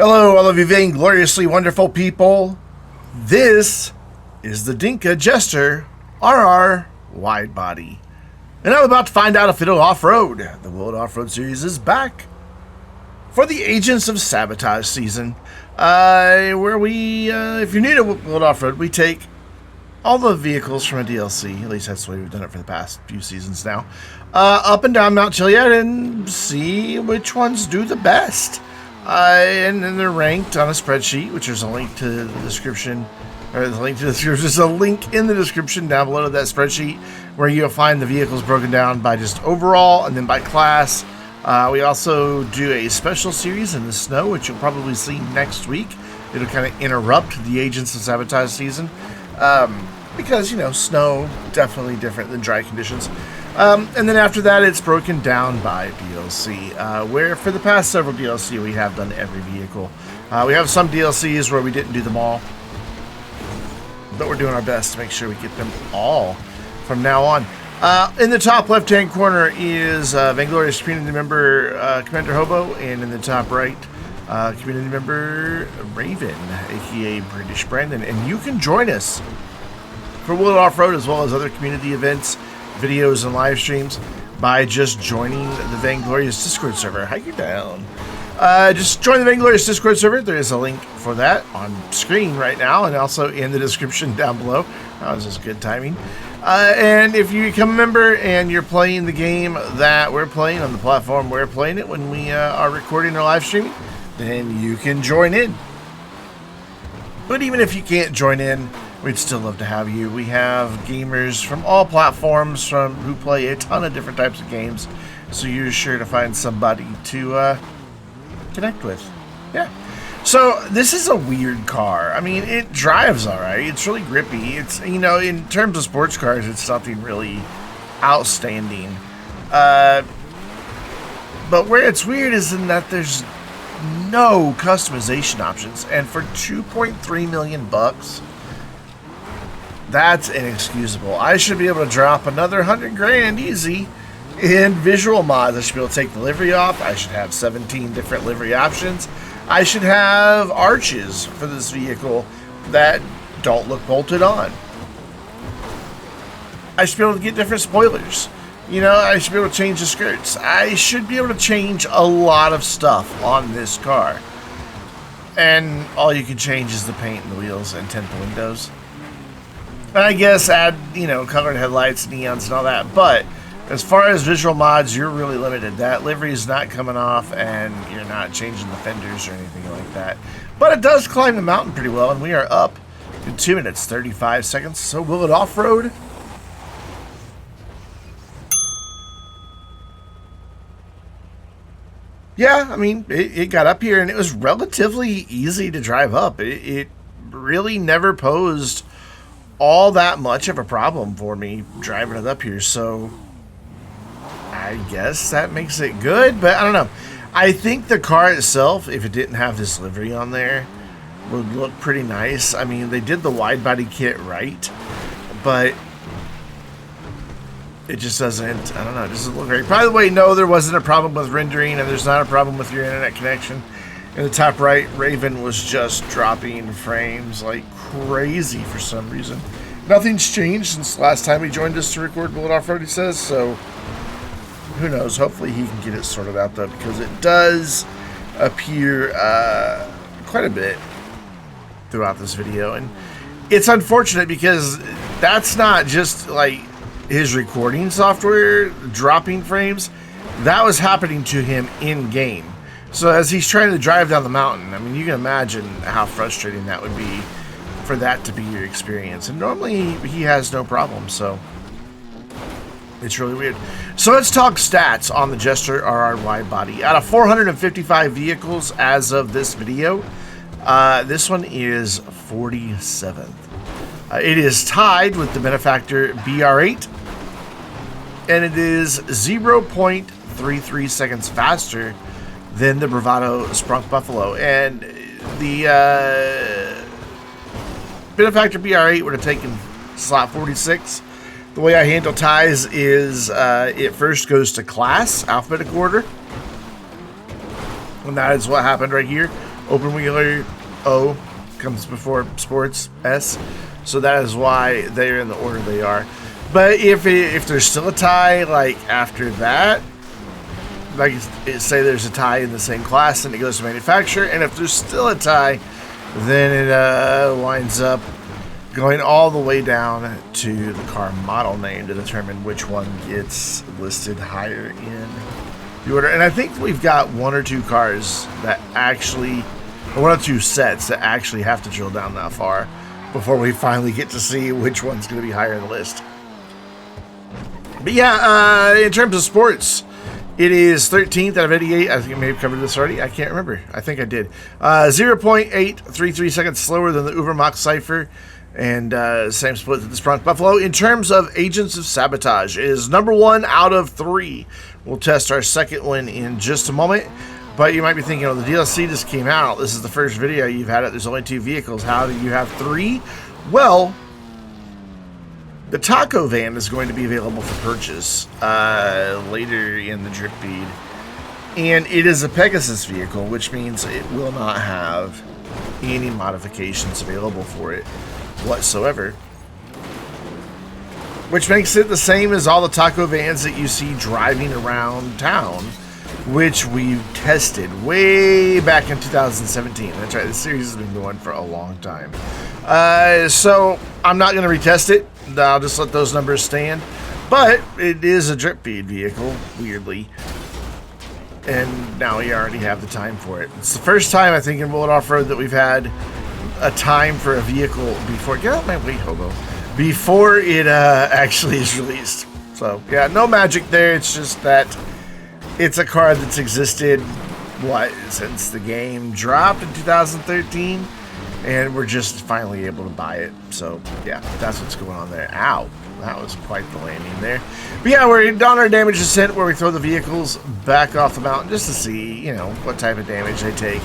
Hello, all of you vaingloriously wonderful people. This is the Dinka Jester RR Widebody. And I'm about to find out if it'll off-road. The World Off-Road Series is back for the Agents of Sabotage season. Where we, if you're new to World Off-Road, we take all the vehicles from a DLC, at least that's the way we've done it for the past few seasons now, up and down Mount Chiliad and see which ones do the best. And then they're ranked on a spreadsheet, which there's a link to the description, or the link to the description. There's a link in the description down below to that spreadsheet where you'll find the vehicles broken down by just overall and then by class. We also do a special series in the snow, which you'll probably see next week. It'll kind of interrupt the Agents of Sabotage season because, you know, snow definitely different than dry conditions. And then after that, it's broken down by DLC, where for the past several DLC, we have done every vehicle. We have some DLCs where we didn't do them all, but we're doing our best to make sure we get them all from now on. In the top left-hand corner is Vainglorious community member Commander Hobo, and in the top right, community member Raven, aka British Brandon. And you can join us for World Off-Road as well as other community events, videos, and live streams by just joining the Vainglorious Discord server. How you down? Just join the Vainglorious Discord server. There is a link for that on screen right now and also in the description down below. That was just good timing. And if you become a member and you're playing the game that we're playing on the platform we're playing it when we are recording or live streaming, then you can join in. But even if you can't join in, we'd still love to have you. We have gamers from all platforms who play a ton of different types of games, so you're sure to find somebody to connect with. Yeah. So this is a weird car. I mean, it drives all right. It's really grippy. It's, you know, in terms of sports cars, it's nothing really outstanding. But where it's weird is in that there's no customization options, and for 2.3 million bucks, that's inexcusable. I should be able to drop another 100 grand easy in visual mods. I should be able to take the livery off. I should have 17 different livery options. I should have arches for this vehicle that don't look bolted on. I should be able to get different spoilers. You know, I should be able to change the skirts. I should be able to change a lot of stuff on this car. And all you can change is the paint and the wheels and tint the windows. And I guess add, you know, colored headlights, neons, and all that. But as far as visual mods, you're really limited. That livery is not coming off, and you're not changing the fenders or anything like that. But it does climb the mountain pretty well, and we are up in 2 minutes, 35 seconds. So will it off-road? Yeah, I mean, it got up here, and it was relatively easy to drive up. It really never posed all that much of a problem for me driving it up here, so I guess that makes it good, but I don't know. I think the car itself, if it didn't have this livery on there, would look pretty nice. I mean, they did the wide body kit right, but it just doesn't, I don't know, it doesn't look right. By the way, no, there wasn't a problem with rendering, and there's not a problem with your internet connection. In the top right, Raven was just dropping frames like crazy for some reason. Nothing's changed since last time he joined us to record Bullet Off-Road, he says, so who knows. Hopefully he can get it sorted out, though, because it does appear quite a bit throughout this video. And it's unfortunate because that's not just like his recording software dropping frames. That was happening to him in-game. So as he's trying to drive down the mountain, I mean, you can imagine how frustrating that would be for that to be your experience. And normally he has no problem, so it's really weird. So let's talk stats on the Jester RR Widebody. Out of 455 vehicles as of this video, this one is 47th. It is tied with the benefactor BR8, and it is 0.33 seconds faster than the Bravado Sprunk Buffalo. And the benefactor BR8 would have taken slot 46. The way I handle ties is it first goes to class, alphabetical order. And that is what happened right here. open wheeler O comes before sports S, so that is why they're in the order they are. But if there's still a tie, like after that, like say there's a tie in the same class, and it goes to manufacturer, and if there's still a tie, then it winds up going all the way down to the car model name to determine which one gets listed higher in the order. And I think we've got one or two cars that actually, or one or two sets that actually have to drill down that far before we finally get to see which one's going to be higher in the list. But yeah, in terms of sports, it is 13th out of 88. I think I may have covered this already. I can't remember. I think I did. 0.833 seconds slower than the Ubermax Cypher. And same split that the Sprunk Buffalo. In terms of Agents of Sabotage, it is number 1 out of 3. We'll test our second one in just a moment. But you might be thinking, oh, the DLC just came out. This is the first video you've had it. There's only 2 vehicles. How do you have 3? Well, the taco van is going to be available for purchase later in the drip feed. And it is a Pegasus vehicle, which means it will not have any modifications available for it whatsoever. Which makes it the same as all the taco vans that you see driving around town, which we tested way back in 2017. That's right, this series has been going for a long time. So I'm not going to retest it. I'll just let those numbers stand. But it is a drip feed vehicle, weirdly. And now we already have the time for it. It's the first time, I think, in World Off-Road that we've had a time for a vehicle before. Get out of my way, hobo. Before it actually is released. So, yeah, no magic there. It's just that it's a car that's existed, since the game dropped in 2013. And we're just finally able to buy it. So, yeah, that's what's going on there. Ow. That was quite the landing there. But yeah, we're on our damage descent where we throw the vehicles back off the mountain just to see, what type of damage they take.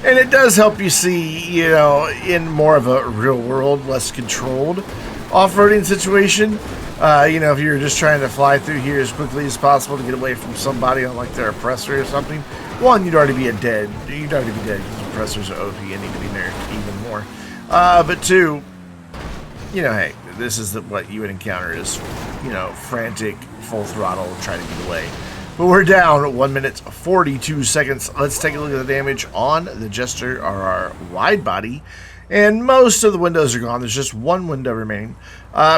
And it does help you see, in more of a real world, less controlled off-roading situation. If you're just trying to fly through here as quickly as possible to get away from somebody on like their oppressor or something, one, you'd already be dead. You'd already be dead because oppressors are OP and need to be nerfed even more. But two, hey, this is what you would encounter is, frantic, full throttle, trying to get away. But we're down 1 minute, 42 seconds. Let's take a look at the damage on the Jester RR Widebody. And most of the windows are gone. There's just one window remaining.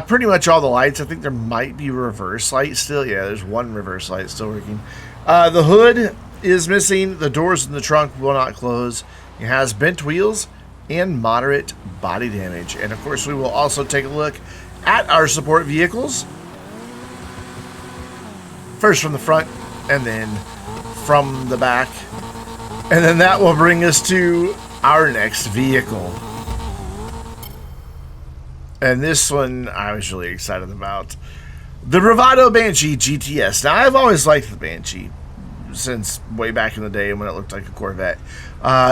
Pretty much all the lights. I think there might be reverse light still. Yeah, there's one reverse light still working. The hood is missing. The doors in the trunk will not close. It has bent wheels and moderate body damage. And of course, we will also take a look at our support vehicles. First from the front, and then from the back. And then that will bring us to our next vehicle. And this one I was really excited about. The Bravado Banshee GTS. Now, I've always liked the Banshee since way back in the day when it looked like a Corvette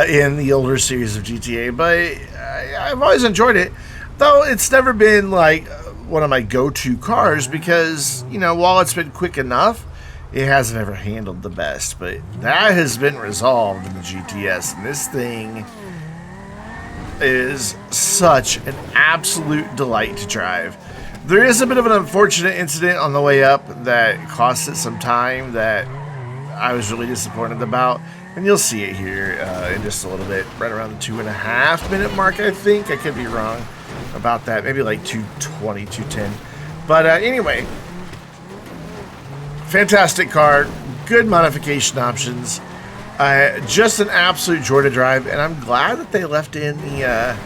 in the older series of GTA. But I've always enjoyed it. Though it's never been like one of my go-to cars because, while it's been quick enough, it hasn't ever handled the best. But that has been resolved in the GTS. And this thing is such an absolute delight to drive. There is a bit of an unfortunate incident on the way up that cost it some time that I was really disappointed about. And you'll see it here in just a little bit, right around the 2.5 minute mark, I think. I could be wrong about that. Maybe like 2:20, 2:10. But anyway, fantastic car, good modification options. Just an absolute joy to drive, and I'm glad that they left in the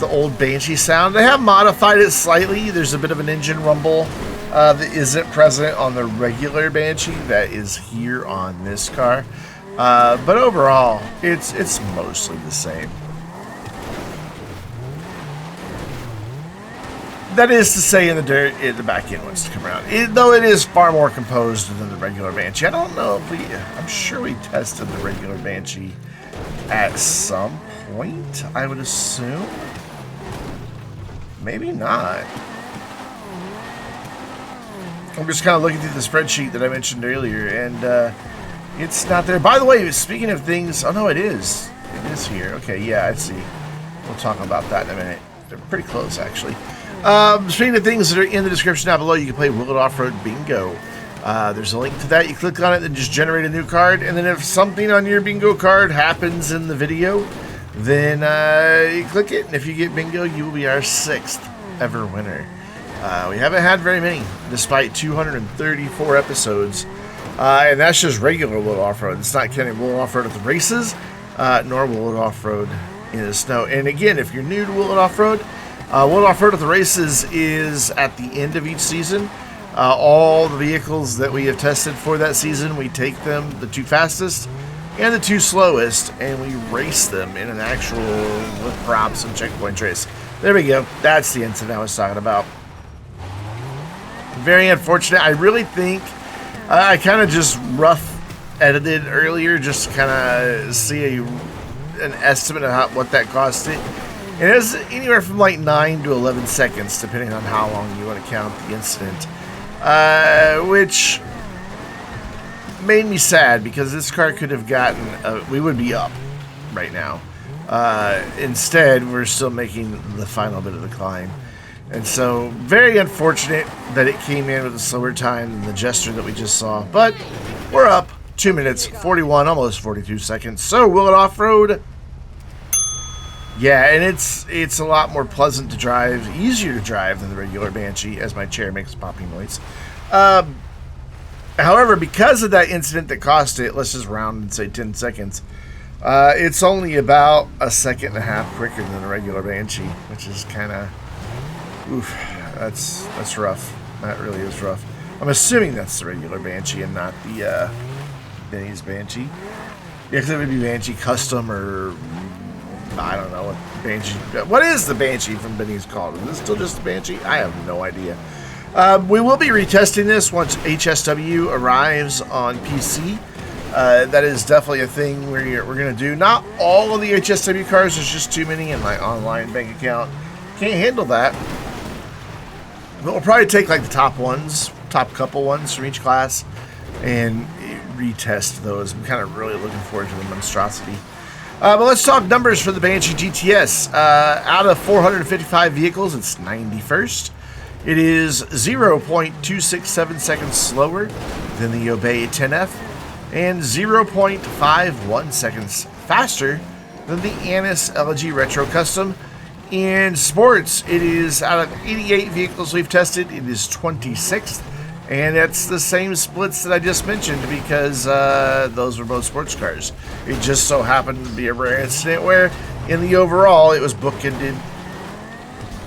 old Banshee sound. They have modified it slightly. There's a bit of an engine rumble that isn't present on the regular Banshee that is here on this car. But overall, it's mostly the same. That is to say, in the dirt, the back end wants to come around. Though it is far more composed than the regular Banshee. I don't know if I'm sure we tested the regular Banshee at some point, I would assume. Maybe not. I'm just kind of looking through the spreadsheet that I mentioned earlier, and it's not there. By the way, speaking of things, oh no, it is. It is here. Okay, yeah, I see. We'll talk about that in a minute. They're pretty close, actually. Speaking of things that are in the description down below, you can play World Off-Road Bingo. There's a link to that. You click on it and just generate a new card. And then if something on your bingo card happens in the video, then you click it. And if you get bingo, you will be our 6th ever winner. We haven't had very many, despite 234 episodes. And that's just regular World Off-Road. It's not counting World Off-Road at the races, nor World Off-Road in the snow. And again, if you're new to World Off-Road, World Off-Road at the races is at the end of each season. All the vehicles that we have tested for that season, we take them, the 2 fastest and the 2 slowest, and we race them in an actual with props and checkpoint race. There we go. That's the incident I was talking about. Very unfortunate. I really think I kind of just rough edited earlier just to kind of see an estimate of what that cost it. And it was anywhere from like 9 to 11 seconds, depending on how long you want to count the incident. Which made me sad because this car could have gotten, we would be up right now. Instead, we're still making the final bit of the climb. And so, very unfortunate that it came in with a slower time than the Jester that we just saw. But we're up 2 minutes, 41, almost 42 seconds. So, will it off-road? Yeah, and it's a lot more pleasant to drive, easier to drive than the regular Banshee, as my chair makes a popping noise. However, because of that incident that cost it, let's just round and say 10 seconds, it's only about a second and a half quicker than the regular Banshee, which is kind of, oof, that's rough. That really is rough. I'm assuming that's the regular Banshee and not the Benny's Banshee. Yeah, because it would be Banshee Custom or I don't know what Banshee. What is the Banshee from Benny's called? Is this still just the Banshee? I have no idea. We will be retesting this once HSW arrives on PC. That is definitely a thing we're going to do. Not all of the HSW cars. There's just too many in my online bank account. Can't handle that. But we'll probably take like the top couple ones from each class and retest those. I'm kind of really looking forward to the monstrosity. But let's talk numbers for the Banshee GTS. Out of 455 vehicles, it's 91st. It is 0.267 seconds slower than the Obey 10F and 0.51 seconds faster than the Annis LG Retro Custom. In sports, it is out of 88 vehicles we've tested, it is 26th. And it's the same splits that I just mentioned because those were both sports cars. It just so happened to be a rare incident where, in the overall, it was bookended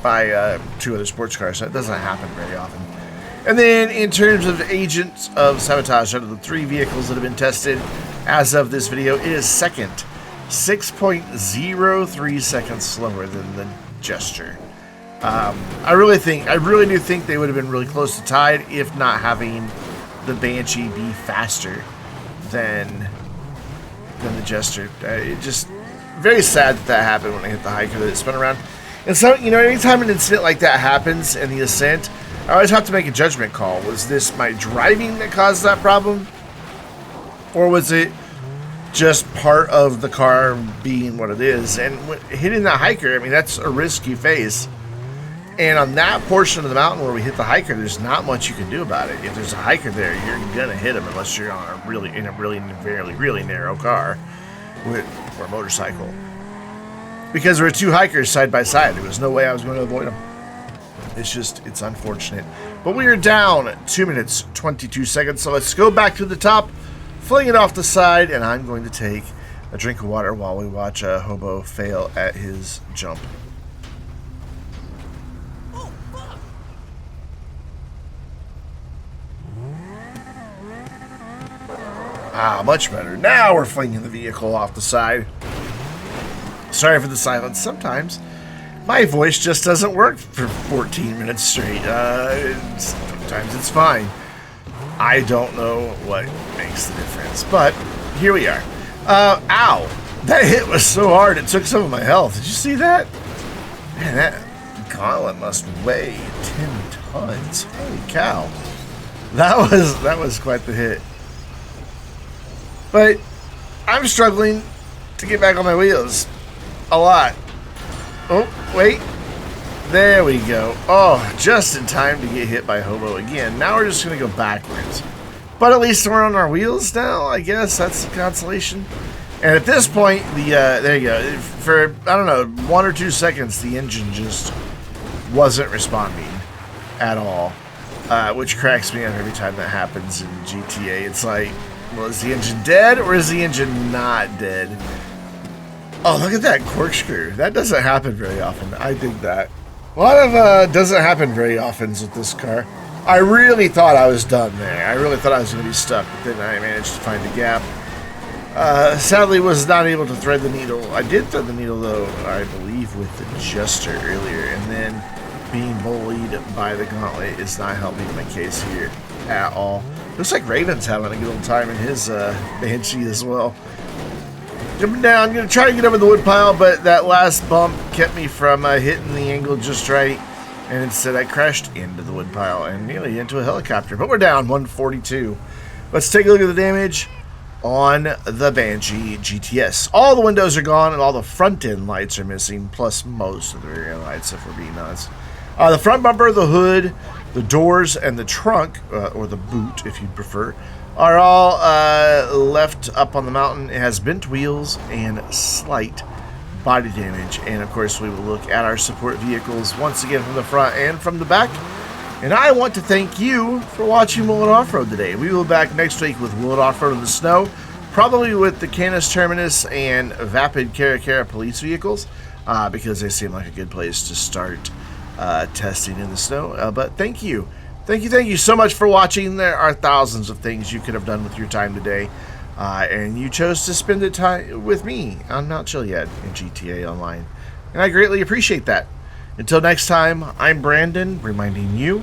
by 2 other sports cars. So it doesn't happen very often. And then, in terms of Agents of Sabotage, out of the 3 vehicles that have been tested as of this video, it is second, 6.03 seconds slower than the Jester. I really do think they would have been really close to tied if not having the Banshee be faster than the Jester. It just very sad that happened when they hit the hiker that it spun around. And so, you know, anytime an incident like that happens in the ascent, I always have to make a judgment call. Was this my driving that caused that problem, or was it just part of the car being what it is? And hitting that hiker, I mean, that's a risk you face. And on that portion of the mountain where we hit the hiker, there's not much you can do about it. If there's a hiker there, you're gonna hit him unless you're on a really narrow car or motorcycle. Because there were 2 hikers side by side, there was no way I was going to avoid them. It's unfortunate. But we are down 2 minutes 22 seconds. So let's go back to the top, fling it off the side, and I'm going to take a drink of water while we watch a hobo fail at his jump. Ah, much better. Now we're flinging the vehicle off the side. Sorry for the silence. Sometimes my voice just doesn't work for 14 minutes straight. Sometimes it's fine. I don't know what makes the difference, but here we are. Ow! That hit was so hard it took some of my health. Did you see that? Man, that gauntlet must weigh 10 tons. Holy cow! That was quite the hit. But I'm struggling to get back on my wheels. A lot. Oh, wait. There we go. Oh, just in time to get hit by Hobo again. Now we're just going to go backwards. But at least we're on our wheels now, I guess. That's the consolation. And at this point, there you go. For, I don't know, 1 or 2 seconds, the engine just wasn't responding at all. Which cracks me up every time that happens in GTA. It's like, well, is the engine dead or is the engine not dead? Oh, look at that corkscrew. That doesn't happen very often. I dig that. A lot of doesn't happen very often with this car. I really thought I was done there. I really thought I was going to be stuck, but then I managed to find a gap. Sadly, was not able to thread the needle. I did thread the needle, though, I believe, with the Jester earlier, and then being bullied by the Gauntlet is not helping my case here at all. Looks like Raven's having a good old time in his Banshee as well. Jumping down, I'm going to try to get over the woodpile, but that last bump kept me from hitting the angle just right. And instead I crashed into the woodpile and nearly into a helicopter. But we're down 142. Let's take a look at the damage on the Banshee GTS. All the windows are gone and all the front end lights are missing, plus most of the rear end lights, if we're being honest. The front bumper, the hood, the doors, and the trunk, or the boot if you'd prefer, are all left up on the mountain. It has bent wheels and slight body damage. And of course we will look at our support vehicles once again from the front and from the back. And I want to thank you for watching Will It Off-Road today. We will be back next week with Will It Off-Road in the snow, probably with the Canis Terminus and Vapid Caracara police vehicles, because they seem like a good place to start testing in the snow. But thank you. Thank you so much for watching. There are thousands of things you could have done with your time today. And you chose to spend the time with me on Mount Chiliad in GTA Online. And I greatly appreciate that. Until next time, I'm Brandon, reminding you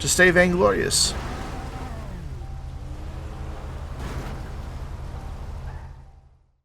to stay vainglorious.